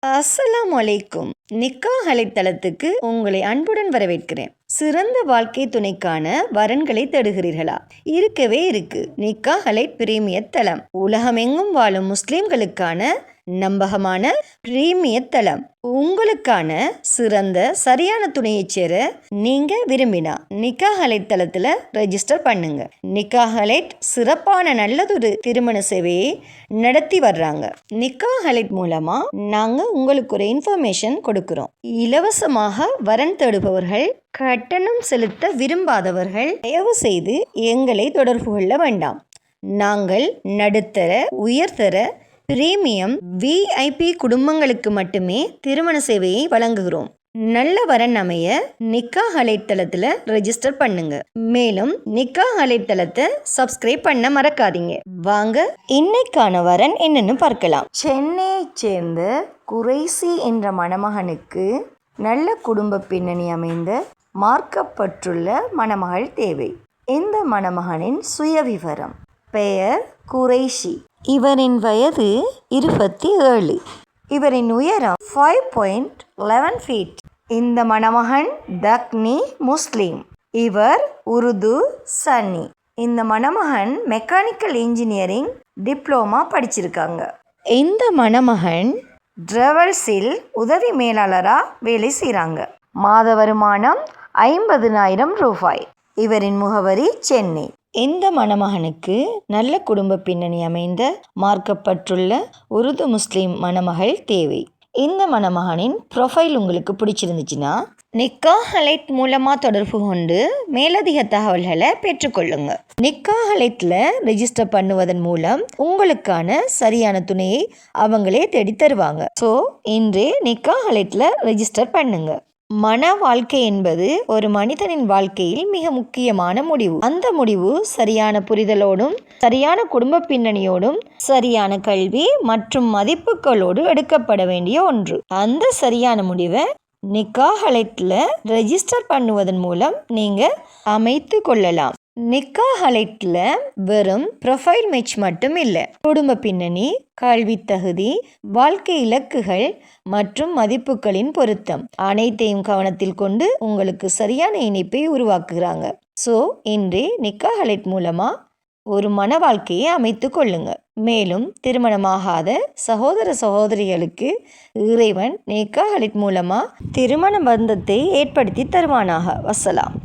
அஸ்ஸலாமு அலைக்கும். நிக்காஹ் அலைத்தளத்துக்கு உங்களை அன்புடன் வரவேற்கிறேன். சிறந்த வாழ்க்கை துணைக்கான வரன்களை தேடுகிறீர்களா? இருக்கவே இருக்கு நிக்காஹ் அலைட் பிரீமியர் தளம். உலகமெங்கும் வாழும் முஸ்லிம்களுக்கான நம்பகமான பிரீமியர் தளம். உங்களுக்கான சிறந்த சரியான துணையை சேர நீங்க விரும்பினா நிக்காஹ் அலைட் தளத்துல ரெஜிஸ்டர் பண்ணுங்க. நிக்காஹ் அலைட் சிறப்பான நல்லதொரு திருமண சேவையை நடத்தி வர்றாங்க. நிக்காஹ் அலைட் மூலமா நாங்க உங்களுக்கு ஒரு இன்ஃபர்மேஷன் கொடுக்கிறோம். இலவசமாக வரன் தேடுபவர்கள், கட்டணம் செலுத்த விரும்பாதவர்கள் தயவு செய்து எங்களை தொடர்பு கொள்ள வேண்டாம். நாங்கள் நடுத்தர, உயர்தர, பிரீமியம், விஐபி குடும்பங்களுக்கு மட்டுமே திருமண சேவையை வழங்குகிறோம். நல்ல வரன் அமைய நிக்காஹ் அலைட் தளத்துல ரெஜிஸ்டர் பண்ணுங்க. மேலும் நிக்காஹ் அலைட் தளத்தை சப்ஸ்கிரைப் பண்ண மறக்காதீங்க. வாங்க இன்னைக்கான வரன் என்னன்னு பார்க்கலாம். சென்னையை சேர்ந்த குறைசி என்ற மணமகனுக்கு நல்ல குடும்ப பின்னணி அமைந்த மார்க்கப்பட்டுள்ள மணமகள் தேவை. இந்த மணமகனின் சுயவிவரம்: பெயர் குறைஷி. இவரின் வயது 27. இவரின் உயரம் 5.11 feet. இந்த மணமகன் தக்னி முஸ்லிம். இவர் உருது சன்னி. இந்த மணமகன் மெக்கானிக்கல் இன்ஜினியரிங் டிப்ளோமா படிச்சிருக்காங்க. இந்த மணமகன் டிராவல்ஸில் உதவி மேலாளராக வேலை செய்கிறாங்க. மாத வருமானம் 50,000 ரூபாய். இவரின் முகவரி சென்னை. இந்த மணமகனுக்கு நல்ல குடும்ப பின்னணி அமைந்த மார்க்கப்பட்டுள்ள உருது முஸ்லிம் மணமகள் தேவை. இந்த மணமகனின் ப்ரொஃபைல் உங்களுக்கு பிடிச்சிருந்துச்சுன்னா நிக்காஹ் அலைட் மூலமாக தொடர்பு கொண்டு மேலதிக தகவல்களை பெற்றுக்கொள்ளுங்க. நிக்காஹ் அலைட்டில் ரெஜிஸ்டர் பண்ணுவதன் மூலம் உங்களுக்கான சரியான துணையை அவங்களே தேடி தருவாங்க. ஸோ இன்றே நிக்காஹ் அலைட்டில் ரெஜிஸ்டர் பண்ணுங்க. மன வாழ்க்கை என்பது ஒரு மனிதனின் வாழ்க்கையில் மிக முக்கியமான முடிவு. அந்த முடிவு சரியான புரிதலோடும், சரியான குடும்ப பின்னணியோடும், சரியான கல்வி மற்றும் மதிப்புகளோடு எடுக்கப்பட வேண்டிய ஒன்று. அந்த சரியான முடிவை நிக்காஹ் அலைட்ல ரெஜிஸ்டர் பண்ணுவதன் மூலம் நீங்க அமைத்து கொள்ளலாம். நிக்காஹ் அலைட்ல வெறும் ப்ரொஃபைல் மேட்ச் மட்டும் இல்லை, குடும்ப பின்னணி, கல்வி தகுதி, வாழ்க்கை இலக்குகள் மற்றும் மதிப்புகளின் பொருத்தம் அனைத்தையும் கவனத்தில் கொண்டு உங்களுக்கு சரியான இணைப்பை உருவாக்குகிறாங்க. ஸோ இன்றே நிக்காஹ் அலைட் மூலமா ஒரு மன வாழ்க்கையை அமைத்து கொள்ளுங்க. மேலும் திருமணமாகாத சகோதர சகோதரிகளுக்கு இறைவன் நிக்காஹ் அலைட் மூலமா திருமண பந்தத்தை ஏற்படுத்தி தருவானாக. வஸ்ஸலாம்.